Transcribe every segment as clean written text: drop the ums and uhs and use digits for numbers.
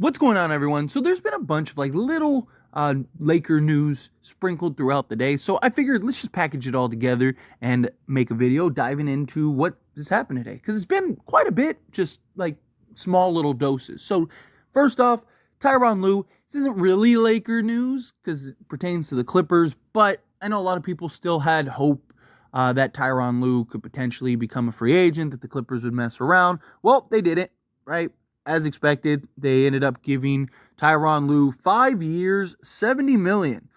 What's going on, everyone? So there's been a bunch of little Laker news sprinkled throughout the day. So I figured let's just package it all together and make a video diving into what has happened today. Because it's been quite a bit, just like small little doses. So first off, Tyronn Lue. This isn't really Laker news because it pertains to the Clippers. But I know a lot of people still had hope that Tyronn Lue could potentially become a free agent, that the Clippers would mess around. Well, they didn't, right? As expected, they ended up giving Tyronn Lue 5 years, $70 million.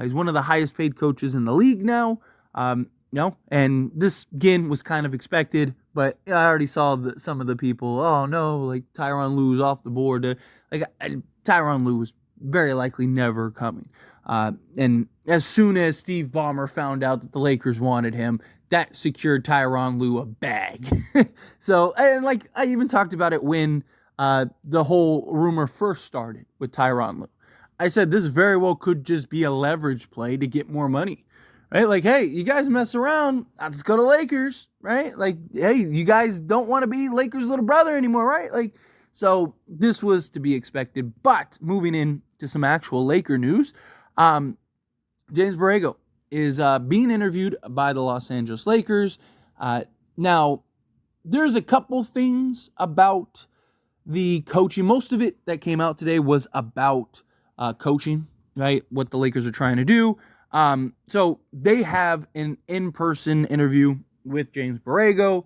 He's one of the highest paid coaches in the league now. And this again was kind of expected, but I already saw some of the people. Oh no, like Tyronn Lue's off the board. Tyronn Lue was very likely never coming. And as soon as Steve Ballmer found out that the Lakers wanted him, that secured Tyronn Lue a bag. So, and I even talked about it when the whole rumor first started with Tyronn Lue. I said this very well could just be a leverage play to get more money, right? Like, hey, you guys mess around, I'll just go to Lakers, right? Like, hey, you guys don't want to be Lakers' little brother anymore, right? So this was to be expected. But moving into some actual Laker news, James Borrego is being interviewed by the Los Angeles Lakers. Now, there's a couple things about the coaching. Most of it that came out today was about coaching, right? What the Lakers are trying to do. So they have an in-person interview with James Borrego.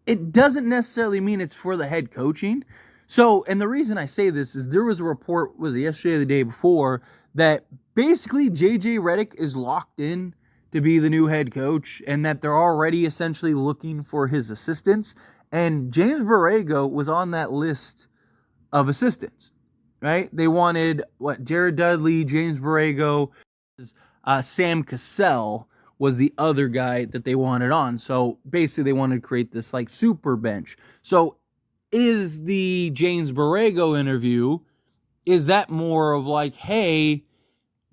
It doesn't necessarily mean it's for the head coaching. So, and the reason I say this is there was a report, was it yesterday or the day before, that basically JJ Redick is locked in to be the new head coach and that they're already essentially looking for his assistants. And James Borrego was on that list of assistants, right? They wanted, Jared Dudley, James Borrego, Sam Cassell was the other guy that they wanted on. So basically they wanted to create this super bench. So is the James Borrego interview, is that more of hey,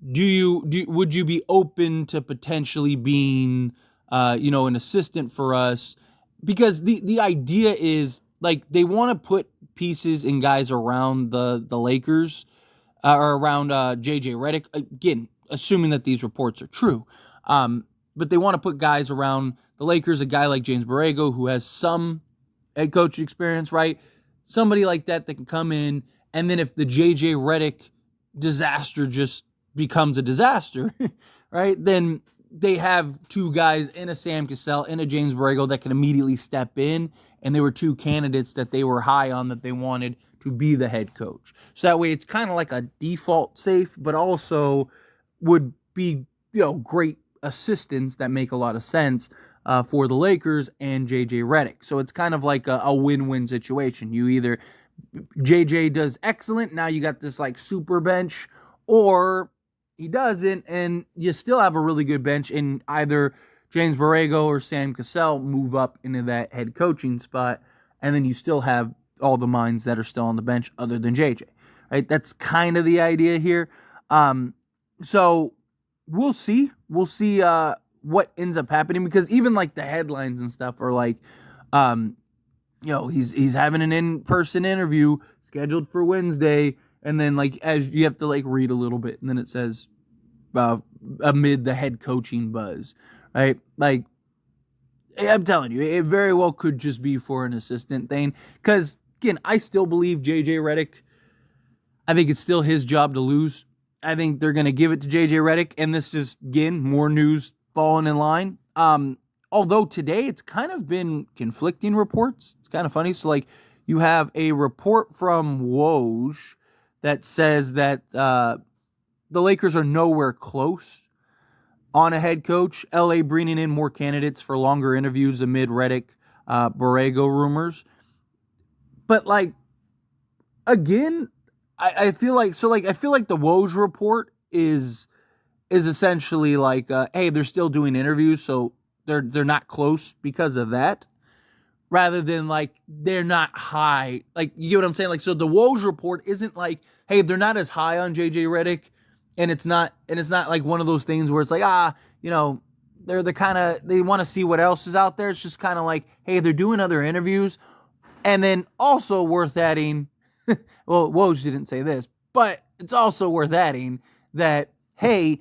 would you be open to potentially being, an assistant for us? Because the idea is they want to put pieces and guys around the Lakers or around JJ Redick, again, assuming that these reports are true. But they want to put guys around the Lakers, a guy like James Borrego who has some head coach experience, right? Somebody like that can come in, and then if the JJ Redick disaster just becomes a disaster, right? Then they have two guys in a Sam Cassell and a James Borrego that can immediately step in, and they were two candidates that they were high on that they wanted to be the head coach. So that way it's kind of like a default safe, but also would be, great assistants that make a lot of sense for the Lakers and JJ Redick. So it's kind of like a win-win situation. You either, JJ does excellent, now you got this super bench, or he doesn't, and you still have a really good bench, and either James Borrego or Sam Cassell move up into that head coaching spot, and then you still have all the minds that are still on the bench other than JJ, right? That's kind of the idea here. So we'll see. We'll see what ends up happening, because even the headlines and stuff are he's having an in-person interview scheduled for Wednesday. And then, as you have to, read a little bit, and then it says, amid the head coaching buzz, right? I'm telling you, it very well could just be for an assistant thing. Because, again, I still believe JJ Redick, I think it's still his job to lose. I think they're going to give it to JJ Redick, and this is, again, more news falling in line. Although today it's kind of been conflicting reports. It's kind of funny. So, you have a report from Woj that says that the Lakers are nowhere close on a head coach. LA bringing in more candidates for longer interviews amid Redick, Borrego rumors. But again, I feel like the Woj report is essentially hey, they're still doing interviews, so they're not close because of that, rather than they're not high. You get what I'm saying? So the Woj report isn't hey, they're not as high on JJ Redick, and it's not one of those things where it's they're the kind of, they want to see what else is out there. It's just kind of hey, they're doing other interviews, And then also worth adding, well, Woj didn't say this, but it's also worth adding that, hey,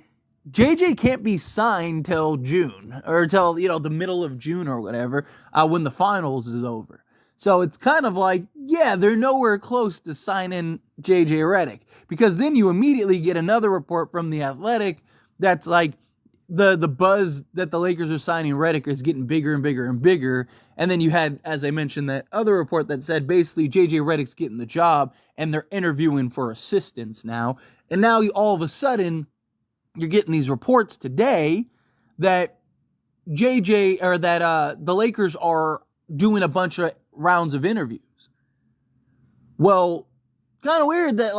JJ can't be signed till June or till, the middle of June or whatever, when the finals is over. So it's kind of like, yeah, they're nowhere close to signing JJ Redick, because then you immediately get another report from The Athletic that's like the buzz that the Lakers are signing Redick is getting bigger and bigger and bigger. And then you had, as I mentioned, that other report that said basically JJ Redick's getting the job and they're interviewing for assistants now. And now all of a sudden you're getting these reports today that the Lakers are doing a bunch of rounds of interviews. Well, kind of weird that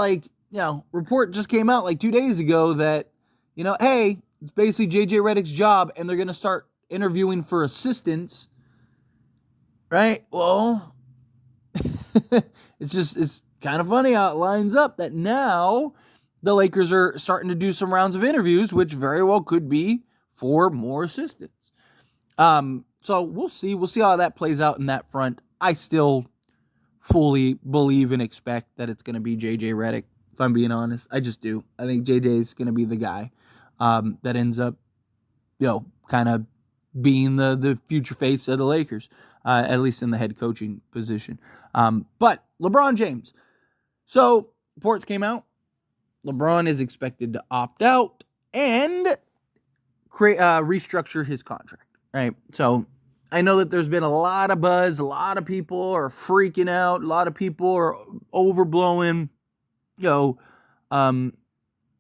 report just came out like 2 days ago that, hey, it's basically JJ Redick's job and they're going to start interviewing for assistants, right? Well, it's kind of funny how it lines up that now the Lakers are starting to do some rounds of interviews, which very well could be for more assistants. So we'll see. We'll see how that plays out in that front. I still fully believe and expect that it's going to be JJ Redick, if I'm being honest. I just do. I think JJ is going to be the guy that ends up, kind of being the future face of the Lakers, at least in the head coaching position. But LeBron James. So reports came out. LeBron is expected to opt out and restructure his contract, right? So I know that there's been a lot of buzz. A lot of people are freaking out. A lot of people are overblowing,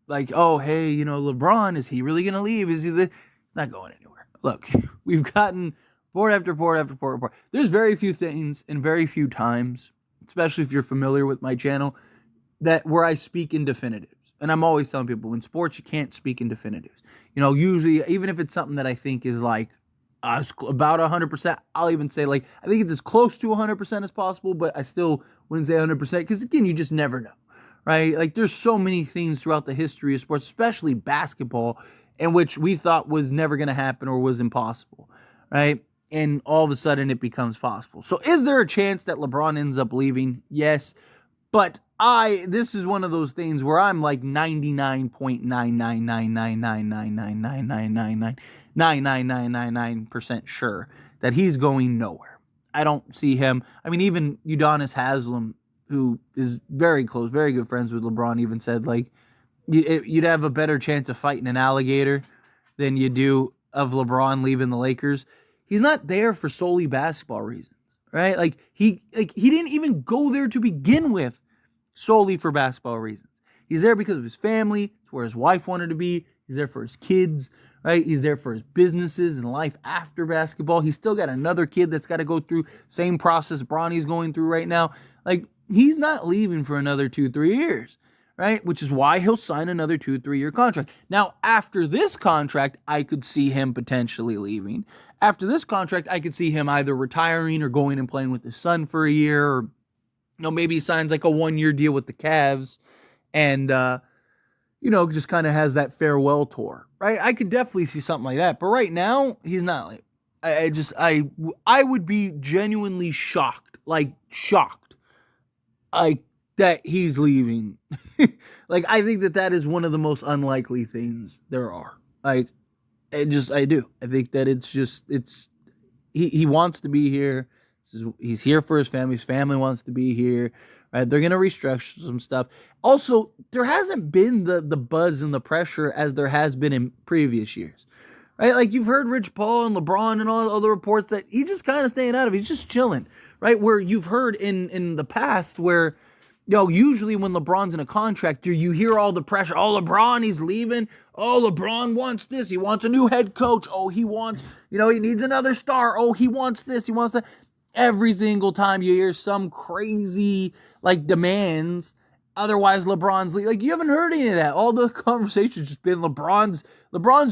like, oh, hey, LeBron, is he really going to leave? Is he not going anywhere? Look, we've gotten report after report after report. There's very few things and very few times, especially if you're familiar with my channel, where I speak in definitives. And I'm always telling people, in sports, you can't speak in definitives. Usually, even if it's something that I think is like about 100%, I'll even say I think it's as close to 100% as possible, but I still wouldn't say 100% because, again, you just never know, right? There's so many things throughout the history of sports, especially basketball, in which we thought was never going to happen or was impossible, right? And all of a sudden it becomes possible. So is there a chance that LeBron ends up leaving? Yes. But this is one of those things where I'm like 99.9999999999999% sure that he's going nowhere. I don't see him. I mean, even Udonis Haslem, who is very close, very good friends with LeBron, even said you'd have a better chance of fighting an alligator than you do of LeBron leaving the Lakers. He's not there for solely basketball reasons, right? He didn't even go there to begin with solely for basketball reasons. He's there because of his family. It's where his wife wanted to be. He's there for his kids, right? He's there for his businesses and life after basketball. He's still got another kid that's got to go through same process Bronny's going through right now. He's not leaving for another 2-3 years, right? Which is why he'll sign another 2-3 year contract. Now, after this contract, I could see him potentially leaving. After this contract, I could see him either retiring or going and playing with his son for a year, or maybe he signs a 1-year deal with the Cavs and, just kind of has that farewell tour, right? I could definitely see something like that. But right now, he's not. I would be genuinely shocked, that he's leaving. I think that is one of the most unlikely things there are. I do. I think that he wants to be here. He's here for his family. His family wants to be here. Right? They're going to restructure some stuff. Also, there hasn't been the buzz and the pressure as there has been in previous years. Right? You've heard Rich Paul and LeBron and all the other reports that he's just kind of staying out of it. He's just chilling. Right? Where you've heard in the past where, usually when LeBron's in a contract, you hear all the pressure. Oh, LeBron, he's leaving. Oh, LeBron wants this. He wants a new head coach. Oh, he wants, he needs another star. Oh, he wants this. He wants that. Every single time you hear some crazy, demands, otherwise LeBron's leaving. You haven't heard any of that. All the conversations just been LeBron's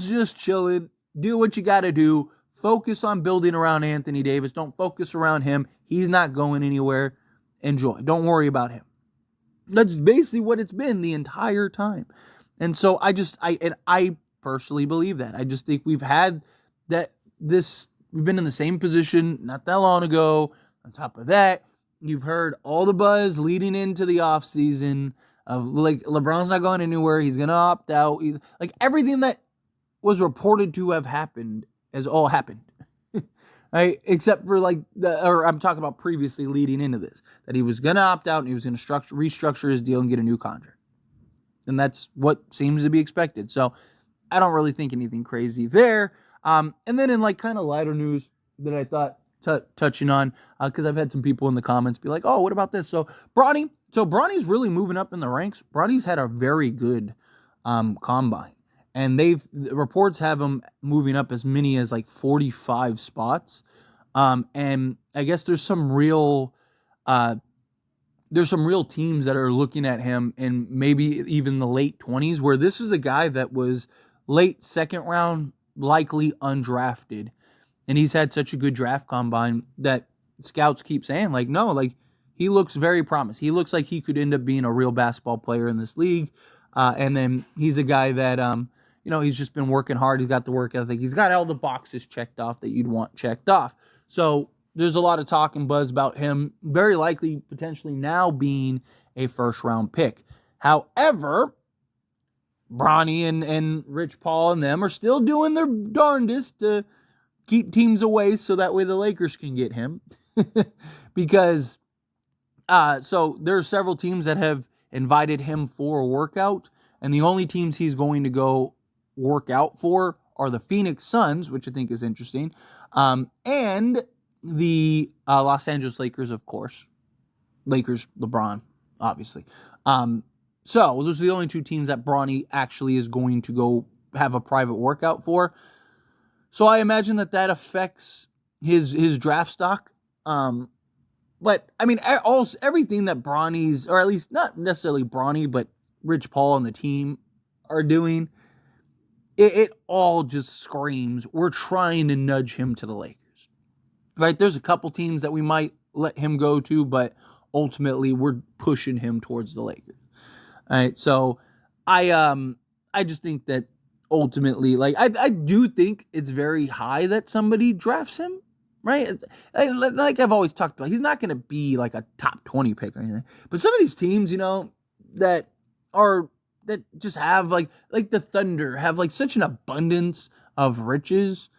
just chilling. Do what you got to do. Focus on building around Anthony Davis. Don't focus around him. He's not going anywhere. Enjoy. Don't worry about him. That's basically what it's been the entire time. And so I personally believe that. I just think we've had we've been in the same position not that long ago. On top of that, you've heard all the buzz leading into the offseason of like LeBron's not going anywhere. He's going to opt out. Like everything that was reported to have happened has all happened. Right? Except for or I'm talking about previously leading into this, that he was going to opt out and he was going to restructure his deal and get a new contract. And that's what seems to be expected. So I don't really think anything crazy there. And then in like kind of lighter news that I thought touching on, because I've had some people in the comments be like, oh, what about this? So Bronny's really moving up in the ranks. Bronny's had a very good combine. And the reports have him moving up as many as like 45 spots. And I guess there's some real teams that are looking at him in maybe even the late 20s, where this is a guy that was late second round, likely undrafted. And he's had such a good draft combine that scouts keep saying, like, no, like, he looks very promising. He looks like he could end up being a real basketball player in this league. And then he's a guy that, he's just been working hard. He's got the work ethic. He's got all the boxes checked off that you'd want checked off. So there's a lot of talk and buzz about him very likely potentially now being a first-round pick. However, Bronny and Rich Paul and them are still doing their darndest to keep teams away so that way the Lakers can get him. Because so there are several teams that have invited him for a workout, and the only teams he's going to go work out for are the Phoenix Suns, which I think is interesting, and the Los Angeles Lakers, of course. Lakers, LeBron, obviously. So those are the only two teams that Bronny actually is going to go have a private workout for. So I imagine that affects his draft stock. But I mean, everything that Bronny's, or at least not necessarily Bronny, but Rich Paul and the team are doing, it all just screams we're trying to nudge him to the Lakers. Right? There's a couple teams that we might let him go to, but ultimately we're pushing him towards the Lakers. All right, so I just think that ultimately, like, I do think it's very high that somebody drafts him, right? Like I've always talked about, he's not going to be like a top 20 pick or anything. But some of these teams, that just have like the Thunder have like such an abundance of riches.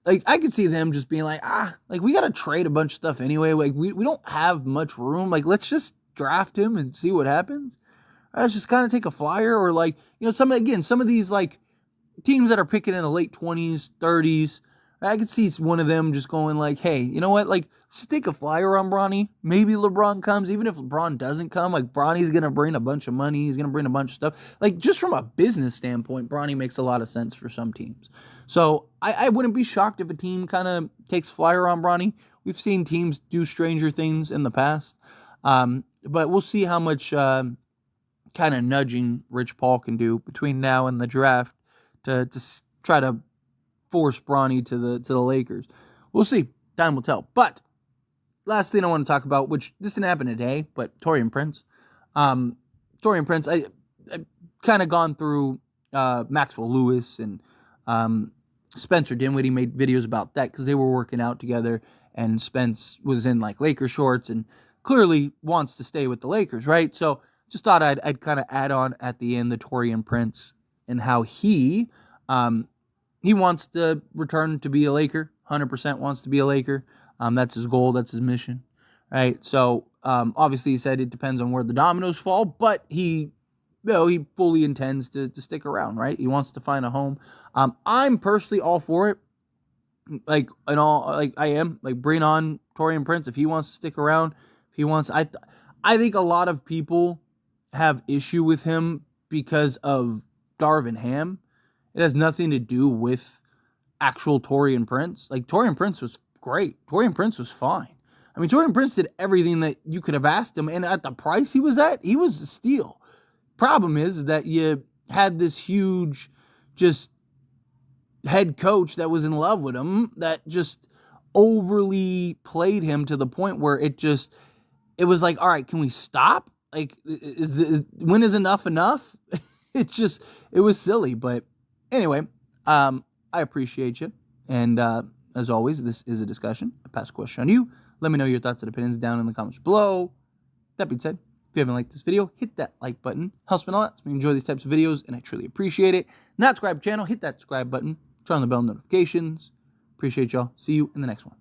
Like, I could see them just being like, we got to trade a bunch of stuff anyway. Like, we don't have much room. Like, let's just draft him and see what happens. Let's just kind of take a flyer, or like, some of these like teams that are picking in the late 20s, 30s, I could see one of them just going like, hey, you know what? Like, just take a flyer on Bronny. Maybe LeBron comes. Even if LeBron doesn't come, like, Bronny's going to bring a bunch of money. He's going to bring a bunch of stuff. Like, just from a business standpoint, Bronny makes a lot of sense for some teams. So I wouldn't be shocked if a team kind of takes flyer on Bronny. We've seen teams do stranger things in the past. But we'll see how much kind of nudging Rich Paul can do between now and the draft to try to force Bronny to the Lakers. We'll see. Time will tell. But last thing I want to talk about, which this didn't happen today, but Taurean Prince. Taurean Prince, I kind of gone through Maxwell Lewis and Spencer Dinwiddie made videos about that because they were working out together, and Spence was in like Laker shorts and clearly wants to stay with the Lakers, right? So just thought I'd kind of add on at the end the Taurean Prince and how he wants to return to be a Laker, 100% wants to be a Laker. That's his goal, that's his mission, right? So obviously he said it depends on where the dominoes fall, but he fully intends to stick around, right? He wants to find a home. I'm personally all for it. I am, bring on Taurean Prince if he wants to stick around. If he wants, I think a lot of people have issue with him because of Darvin Ham. It has nothing to do with actual Taurean Prince. Like, Taurean Prince was great. Taurean Prince was fine. I mean, Taurean Prince did everything that you could have asked him, and at the price he was at, he was a steal. Problem is that you had this huge just head coach that was in love with him that just overly played him to the point where it was like, all right, can we stop? Like, when is enough enough? It was silly. But anyway, I appreciate you. And as always, this is a discussion. I pass the question on to you. Let me know your thoughts and opinions down in the comments below. That being said, if you haven't liked this video, hit that like button. Helps me a lot. So we enjoy these types of videos, and I truly appreciate it. Not subscribe to the channel, hit that subscribe button. Turn on the bell notifications. Appreciate y'all. See you in the next one.